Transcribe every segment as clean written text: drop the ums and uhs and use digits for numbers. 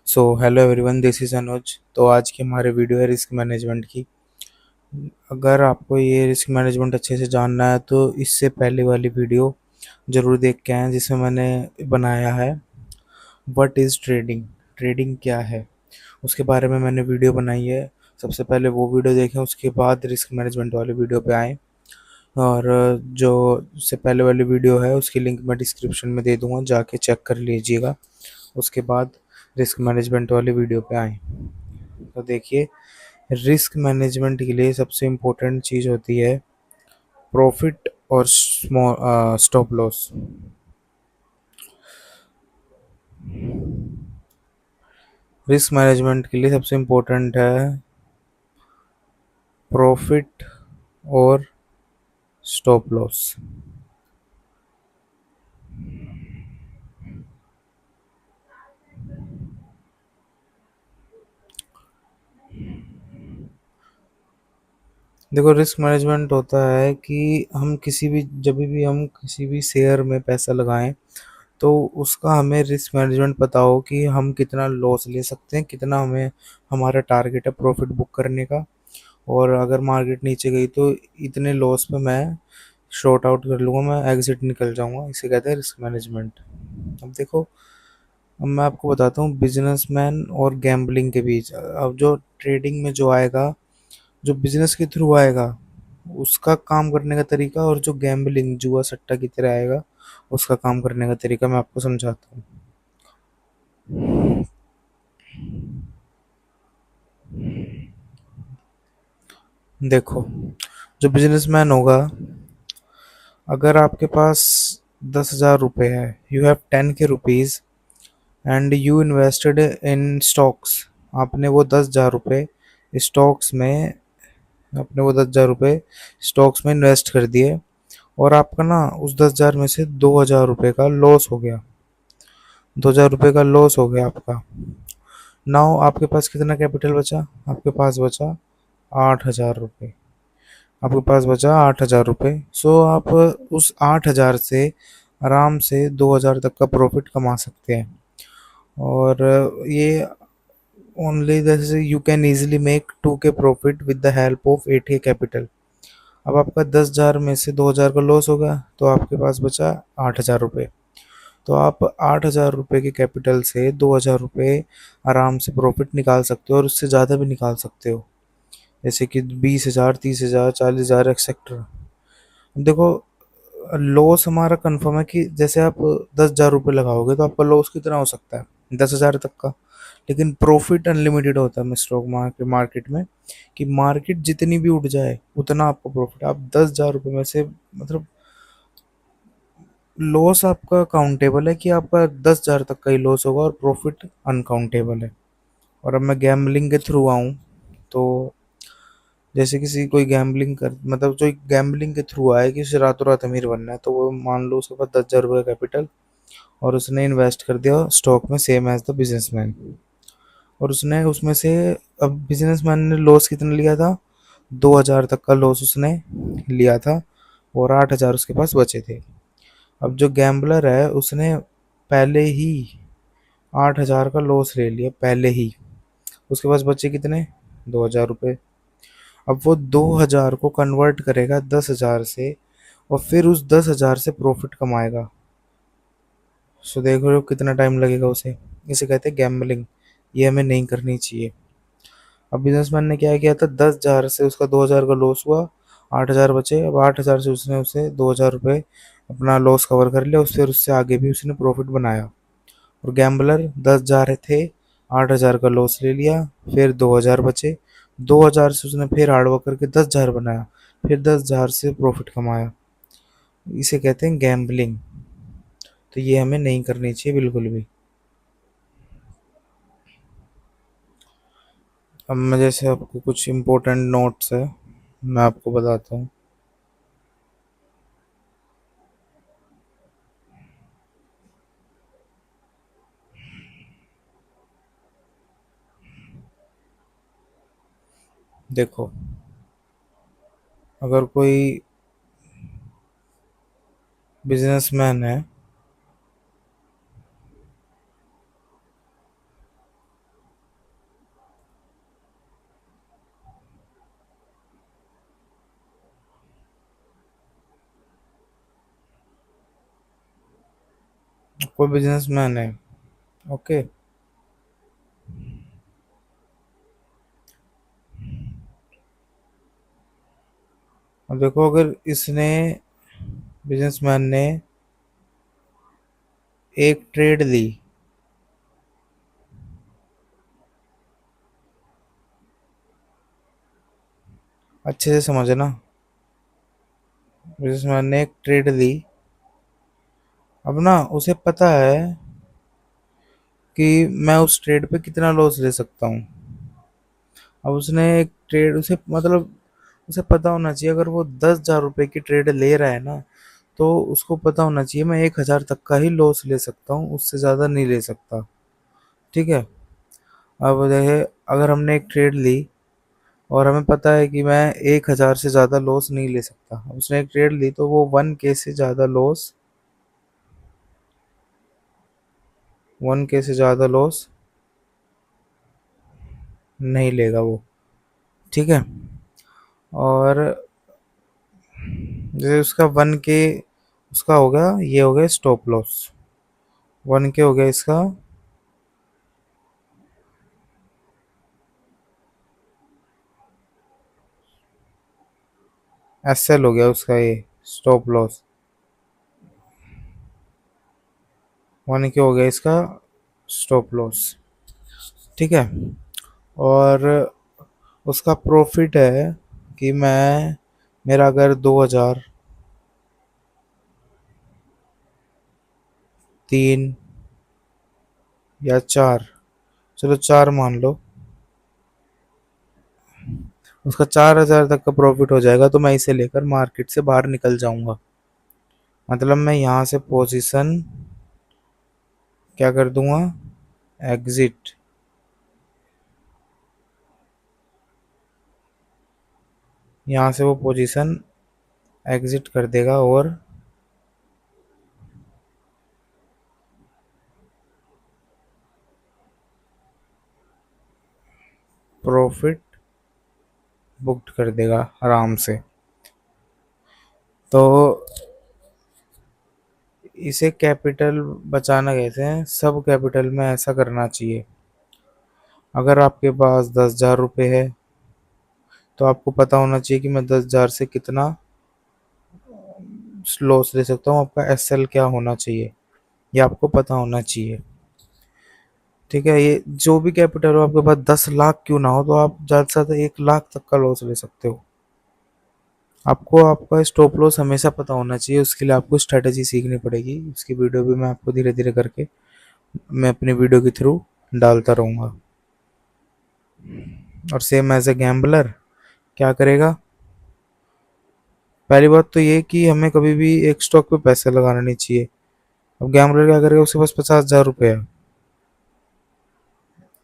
So hello everyone, this is Anuj. तो आज की हमारी वीडियो है रिस्क मैनेजमेंट की। अगर आपको ये रिस्क मैनेजमेंट अच्छे से जानना है तो इससे पहले वाली वीडियो ज़रूर देख के आएँ जिसमें मैंने बनाया है व्हाट इज़ ट्रेडिंग। ट्रेडिंग क्या है उसके बारे में मैंने वीडियो बनाई है। सबसे पहले वो वीडियो देखें, उसके बाद रिस्क मैनेजमेंट वाली वीडियो पे आएँ। और जो उससे पहले वाली वीडियो है उसकी लिंक मैं डिस्क्रिप्शन में दे दूँगा, जाके चेक कर लीजिएगा। उसके बाद रिस्क मैनेजमेंट वाली वीडियो पे आएँ। तो देखिए, रिस्क मैनेजमेंट के लिए सबसे इम्पोर्टेंट चीज़ होती है प्रॉफिट और स्टॉप लॉस। रिस्क मैनेजमेंट के लिए सबसे इम्पोर्टेंट है प्रॉफिट और स्टॉप लॉस। देखो, रिस्क मैनेजमेंट होता है कि हम किसी भी जब भी हम किसी भी शेयर में पैसा लगाएं तो उसका हमें रिस्क मैनेजमेंट पता हो कि हम कितना लॉस ले सकते हैं, कितना हमें हमारा टारगेट है प्रॉफिट बुक करने का। और अगर मार्केट नीचे गई तो इतने लॉस पे मैं शॉर्ट आउट कर लूँगा, मैं एग्जिट निकल जाऊँगा। इसे कहते हैं रिस्क मैनेजमेंट। अब देखो, अब मैं आपको बताता हूँ बिजनेसमैन और गैम्बलिंग के बीच। अब जो ट्रेडिंग में जो आएगा, जो बिजनेस के थ्रू आएगा, उसका काम करने का तरीका, और जो गैम्बलिंग जुआ सट्टा की तरह आएगा उसका काम करने का तरीका मैं आपको समझाता हूँ। देखो, जो बिजनेसमैन होगा, अगर आपके पास 10,000 रुपये है, यू हैव 10 के rupees and you invested in stocks. आपने वो 10,000 रुपये स्टॉक्स में आपने वो 10,000 रुपये स्टॉक्स में इन्वेस्ट कर दिए, और आपका ना उस 10,000 में से 2,000 रुपये का लॉस हो गया। 2,000 रुपये का लॉस हो गया आपका। नाउ आपके पास कितना कैपिटल बचा? आपके पास बचा 8,000 रुपये। आपके पास बचा 8,000 रुपये। सो आप उस 8,000 से आराम से 2,000 तक का प्रॉफिट कमा सकते हैं। और ये ओनली जैसे यू कैन इजीली मेक 2 के profit with the help of 8 के कैपिटल। अब आपका 10,000 में से 2,000 का लॉस होगा तो आपके पास बचा 8,000 रुपये। तो आप 8,000 रुपये के कैपिटल से 2,000 रुपये आराम से प्रॉफिट निकाल सकते हो, और उससे ज़्यादा भी निकाल सकते हो, जैसे कि 20,000, 30,000, 40,000 एक्सेट्रा। देखो, लॉस हमारा कंफर्म है कि जैसे आप 10,000 रुपये लगाओगे तो आपका लॉस कितना हो सकता है? 10,000 तक का। लेकिन प्रॉफिट अनलिमिटेड होता है स्टॉक मार्केट में, कि मार्केट जितनी भी उठ जाए उतना आपको प्रॉफिट। आप 10,000 रुपये में से मतलब लॉस आपका काउंटेबल है कि आपका 10,000 तक का ही लॉस होगा, और प्रॉफिट अनकाउंटेबल है। और अब मैं गैम्बलिंग के थ्रू आऊँ तो जैसे किसी कोई गैम्बलिंग कर मतलब जो गैम्बलिंग के थ्रू आए कि उसे रातों रात अमीर बनना है, तो वो मान लो उसके पास 10,000 रुपये कैपिटल, और उसने इन्वेस्ट कर दिया स्टॉक में सेम एज द बिजनेसमैन। और उसने उसमें से, अब बिजनेसमैन ने लॉस कितना लिया था? 2,000 तक का लॉस उसने लिया था, और 8,000 उसके पास बचे थे। अब जो गैम्बलर है उसने पहले ही 8,000 का लॉस ले लिया पहले ही। उसके पास बचे कितने? 2,000 रुपये। अब वो 2,000 को कन्वर्ट करेगा 10,000 से, और फिर उस 10,000 से प्रॉफिट कमाएगा। सो देख रहे हो कितना टाइम लगेगा उसे। इसे कहते हैं गैम्बलिंग। ये हमें नहीं करनी चाहिए। अब बिजनेसमैन ने क्या किया था, 10,000 से उसका 2,000 का लॉस हुआ, 8,000 बचे। अब 8,000 से उसने उसे 2,000 रुपये अपना लॉस कवर कर लिया, फिर उससे आगे भी उसने प्रॉफिट बनाया। और गैम्बलर 10,000 थे, 8,000 का लॉस ले लिया, फिर 2,000 बचे। 2,000 से उसने फिर हार्डवर्क करके 10,000 बनाया, फिर 10,000 से प्रॉफिट कमाया। इसे कहते हैं गैम्बलिंग। तो ये हमें नहीं करनी चाहिए बिल्कुल भी। अब मैं जैसे आपको कुछ इम्पोर्टेंट नोट्स है मैं आपको बताता हूँ। देखो, अगर कोई बिजनेसमैन है कोई बिजनेसमैन है। ओके। अब देखो, अगर इसने बिजनेसमैन ने एक ट्रेड ली, अच्छे से समझना, बिजनेसमैन ने एक ट्रेड ली। अब ना उसे पता है कि मैं उस ट्रेड पे कितना लॉस ले सकता हूँ। अब उसने एक ट्रेड, उसे मतलब उसे पता होना चाहिए, अगर वो 10,000 रुपए की ट्रेड ले रहा है ना, तो उसको पता होना चाहिए मैं 1,000 तक का ही लॉस ले सकता हूँ, उससे ज़्यादा नहीं ले सकता। ठीक है। अब देखे, अगर हमने एक ट्रेड ली और हमें पता है कि मैं 1,000 से ज़्यादा लॉस नहीं ले सकता, उसने एक ट्रेड ली तो वो 1K से ज़्यादा लॉस, 1K से ज़्यादा लॉस नहीं लेगा वो। ठीक है। और जैसे उसका 1K, उसका हो गया, ये हो गया स्टॉप लॉस, 1K हो गया इसका। SL हो गया उसका, ये स्टॉप लॉस, 1K हो गया इसका स्टॉप लॉस। ठीक है। और उसका प्रॉफिट है कि मैं, मेरा अगर 2,000, 3 या 4, चलो 4 मान लो, उसका 4,000 तक का प्रॉफिट हो जाएगा, तो मैं इसे लेकर मार्केट से बाहर निकल जाऊंगा। मतलब मैं यहाँ से पोजीशन क्या कर दूंगा, एग्जिट। यहाँ से वो पोजीशन एग्जिट कर देगा और प्रॉफिट बुक्ड कर देगा आराम से। तो इसे कैपिटल बचाना कहते हैं, सब कैपिटल में ऐसा करना चाहिए। अगर आपके पास 10,000 रुपये है, तो आपको पता होना चाहिए कि मैं 10,000 से कितना लॉस ले सकता हूँ, आपका SL क्या होना चाहिए, ये आपको पता होना चाहिए। ठीक है। ये जो भी कैपिटल हो आपके पास, 10 लाख क्यों ना हो, तो आप ज़्यादा से ज़्यादा 1 लाख तक का लॉस ले सकते हो। आपको आपका स्टॉप लॉस हमेशा पता होना चाहिए, उसके लिए आपको स्ट्रेटेजी सीखनी पड़ेगी। उसकी वीडियो भी मैं आपको धीरे धीरे करके मैं अपनी वीडियो के थ्रू डालता रहूँगा। और सेम एज ए गैम्बलर क्या करेगा, पहली बात तो ये कि हमें कभी भी एक स्टॉक पे पैसे लगाना नहीं चाहिए। अब गैम्बलर क्या करेगा, उसके पास 50,000 रुपये है,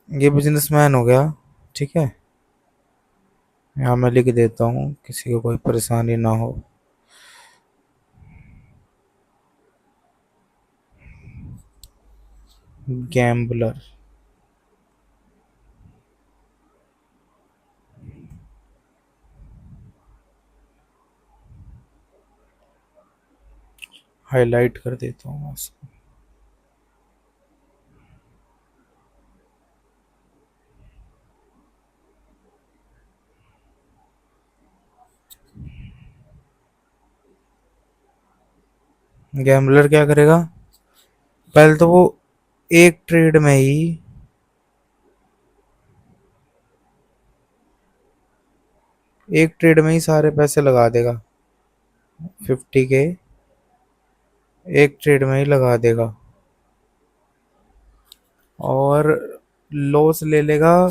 ये बिजनेसमैन हो गया। ठीक है। यहाँ मैं लिख देता हूँ, किसी को कोई परेशानी ना हो। गैम्बलर। हाईलाइट कर देता हूँ मैं इसको। गैम्बलर क्या करेगा, पहले तो वो एक ट्रेड में ही, एक ट्रेड में ही सारे पैसे लगा देगा, 50K एक ट्रेड में ही लगा देगा। और लॉस ले लेगा,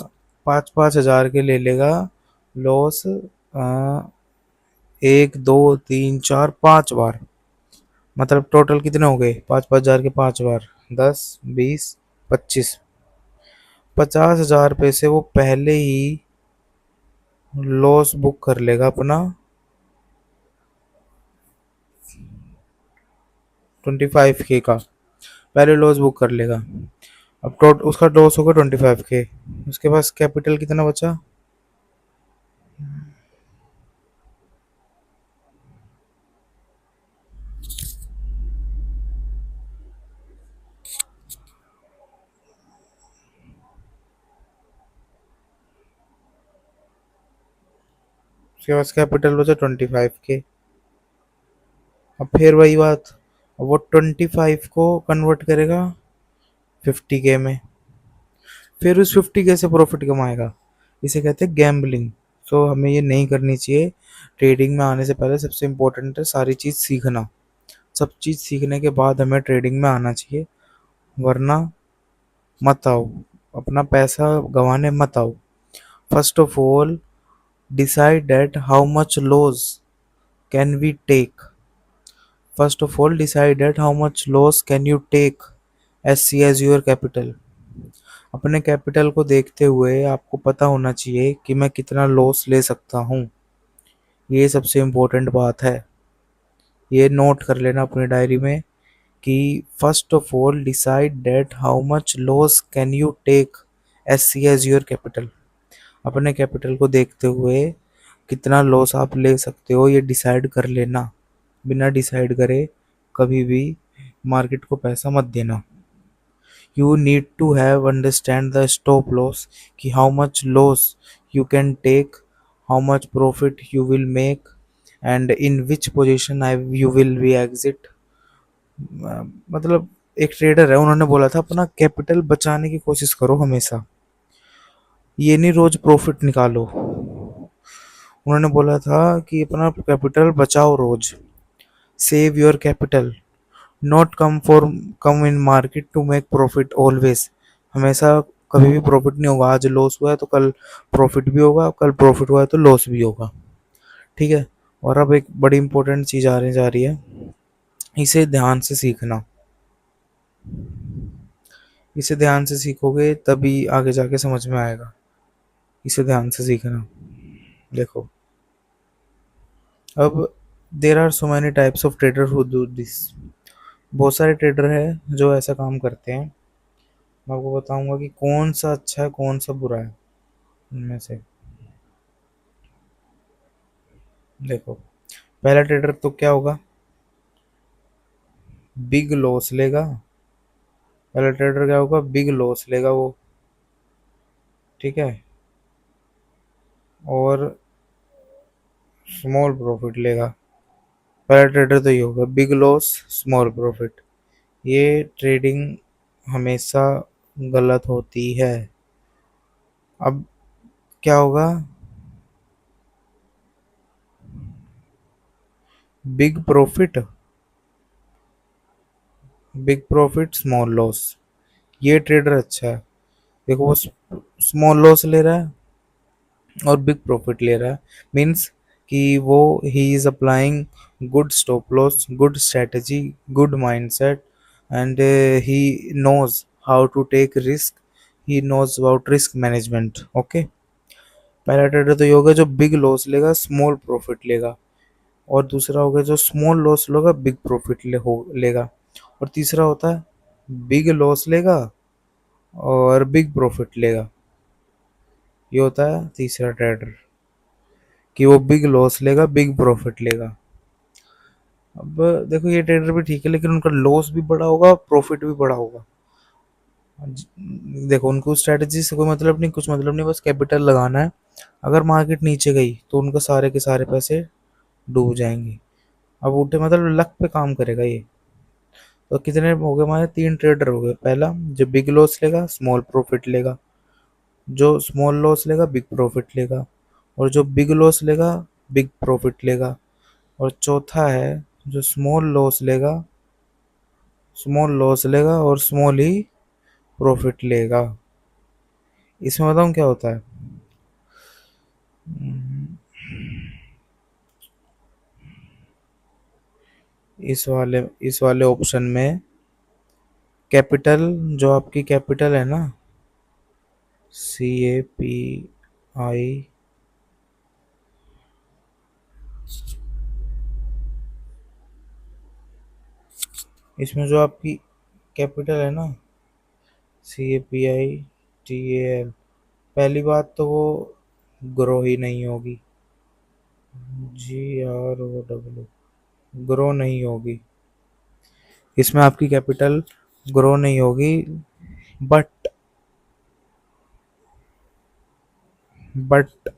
5-5 हजार के ले लेगा लॉस, 1, 2, 3, 4, 5 बार। मतलब टोटल कितने हो गए, 5-5 हजार के 5 बार, 10, 20, 25, 50 हजार पे से वो पहले ही लॉस बुक कर लेगा अपना, 25K का पहले लॉस बुक कर लेगा। अब उसका लॉस होगा 25K, उसके पास कैपिटल कितना बचा, उसके पास कैपिटल बचा 25 के। अब फिर वही बात, अब वो 25 को कन्वर्ट करेगा 50 के में, फिर उस 50 के से प्रॉफिट कमाएगा। इसे कहते हैं गैम्बलिंग। सो हमें ये नहीं करनी चाहिए। ट्रेडिंग में आने से पहले सबसे इम्पोर्टेंट है सारी चीज़ सीखना। सब चीज़ सीखने के बाद हमें ट्रेडिंग में आना चाहिए, वरना मत आओ, अपना पैसा गंवाने मत आओ। First of all decide that how much loss can we take. First of all decide that how much loss can you take S C as your capital. अपने कैपिटल को देखते हुए आपको पता होना चाहिए कि मैं कितना लॉस ले सकता हूँ। ये सबसे इम्पोर्टेंट बात है। ये नोट कर लेना अपनी डायरी में कि first of all decide that how much loss can you take S C as your capital. अपने कैपिटल को देखते हुए कितना लॉस आप ले सकते हो ये डिसाइड कर लेना। बिना डिसाइड करे कभी भी मार्केट को पैसा मत देना। You need to have understand the stop loss, कि how much loss you can take, how much profit you will make, and in which position you will be exit। मतलब एक ट्रेडर है, उन्होंने बोला था अपना कैपिटल बचाने की कोशिश करो हमेशा, ये नहीं रोज प्रॉफिट निकालो। उन्होंने बोला था कि अपना कैपिटल बचाओ रोज, save your capital, not come in market to make profit always. हमेशा कभी भी प्रॉफिट नहीं होगा। आज लॉस हुआ है तो कल प्रॉफिट भी होगा, कल प्रॉफिट हुआ है तो लॉस भी होगा। ठीक है। और अब एक बड़ी इंपॉर्टेंट चीज आने जा रही है, इसे ध्यान से सीखना। इसे ध्यान से सीखोगे तभी आगे जाके समझ में आएगा। इसे ध्यान से सीखना। देखो, अब there are so many types of trader who do this. बहुत सारे ट्रेडर हैं जो ऐसा काम करते हैं। मैं आपको बताऊंगा कि कौन सा अच्छा है कौन सा बुरा है उनमें से। देखो, पहला ट्रेडर तो क्या होगा, बिग लॉस लेगा। पहला ट्रेडर क्या होगा, बिग लॉस लेगा वो। ठीक है। और स्मॉल प्रॉफिट लेगा। पहला ट्रेडर तो ये होगा, बिग लॉस स्मॉल प्रॉफिट। ये ट्रेडिंग हमेशा गलत होती है। अब क्या होगा, big profit, big profit small loss, ये ट्रेडर अच्छा है। देखो वो स्मॉल लॉस ले रहा है और बिग प्रॉफिट ले रहा है, मीन्स कि वो he is applying good stop loss, good strategy, good mindset, and he knows how to take risk, he knows about risk management. Okay. पहला ट्रेडर तो ये होगा जो बिग लॉस लेगा स्मॉल प्रॉफिट लेगा, और दूसरा होगा जो स्मॉल लॉस लेगा बिग प्रॉफिट लेगा, और तीसरा होता है बिग लॉस लेगा और बिग प्रॉफिट लेगा। ये होता है तीसरा ट्रेडर, कि वो बिग लॉस लेगा बिग प्रॉफिट लेगा। अब देखो ये ट्रेडर भी ठीक है, लेकिन उनका लॉस भी बड़ा होगा प्रॉफिट भी बड़ा होगा। देखो उनको स्ट्रेटजी से कोई मतलब नहीं, कुछ मतलब नहीं, बस कैपिटल लगाना है। अगर मार्केट नीचे गई तो उनका सारे के सारे पैसे डूब जाएंगे। अब उल्टे मतलब लक पे काम करेगा ये। तो कितने हो गए हमारे, तीन ट्रेडर हो गए। पहला जो बिग लॉस लेगा स्मॉल प्रॉफिट लेगा, जो स्मॉल लॉस लेगा बिग प्रॉफिट लेगा, और जो बिग लॉस लेगा बिग प्रॉफिट लेगा, और चौथा है जो स्मॉल लॉस लेगा और स्मॉल ही प्रॉफिट लेगा। इसमें बताऊँ क्या होता है, इस वाले ऑप्शन में कैपिटल, जो आपकी कैपिटल है ना, CAPI, इसमें जो आपकी कैपिटल है ना, CAPITAL, पहली बात तो वो ग्रो ही नहीं होगी, GROW, ग्रो नहीं होगी। इसमें आपकी कैपिटल ग्रो नहीं होगी। बट बट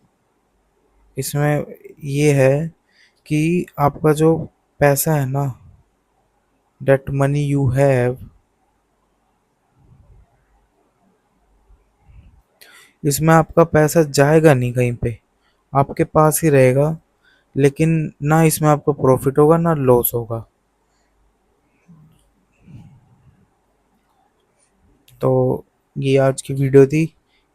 इसमें ये है कि आपका जो पैसा है ना, दैट मनी यू हैव, इसमें आपका पैसा जाएगा नहीं कहीं पे, आपके पास ही रहेगा। लेकिन ना इसमें आपको प्रॉफिट होगा ना लॉस होगा। तो ये आज की वीडियो थी।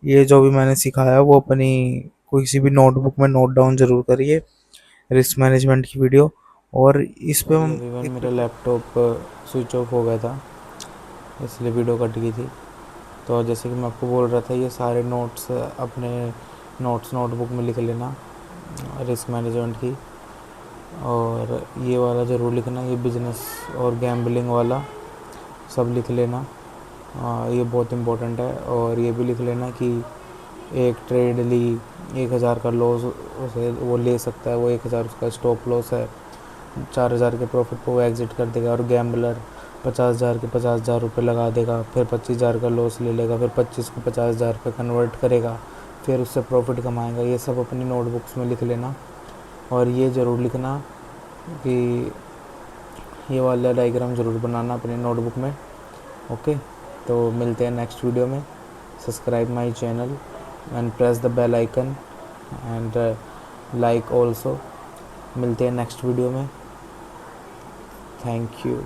ये जो भी मैंने सिखाया वो अपनी किसी भी नोटबुक में नोट डाउन जरूर करिए, रिस्क मैनेजमेंट की वीडियो। और इस पे सॉरी हम एवरीवन, एक मेरा लैपटॉप स्विच ऑफ हो गया था, इसलिए वीडियो कट गई थी। तो जैसे कि मैं आपको बोल रहा था, ये सारे नोट्स अपने नोटबुक में लिख लेना, रिस्क मैनेजमेंट की। और ये वाला ज़रूर लिखना, ये बिजनेस और गैम्बलिंग वाला सब लिख लेना। ये बहुत इम्पोर्टेंट है। और ये भी लिख लेना कि एक ट्रेड ली, 1,000 का लॉस उसे वो ले सकता है, वो 1,000 उसका स्टॉप लॉस है। 4,000 के प्रॉफिट पर वो एग्जिट कर देगा। और गैम्बलर 50,000 के 50,000 रुपये लगा देगा, फिर 25,000 का लॉस ले लेगा, फिर 25 को 50,000 पे कन्वर्ट करेगा, फिर उससे प्रॉफिट कमाएगा। ये सब अपनी नोटबुक्स में लिख लेना। और ये ज़रूर लिखना कि ये वाला डायग्राम ज़रूर बनाना अपनी नोटबुक में। ओके, तो मिलते हैं नेक्स्ट वीडियो में। Subscribe my channel and press the bell icon and like also. मिलते हैं नेक्स्ट वीडियो में। Thank you.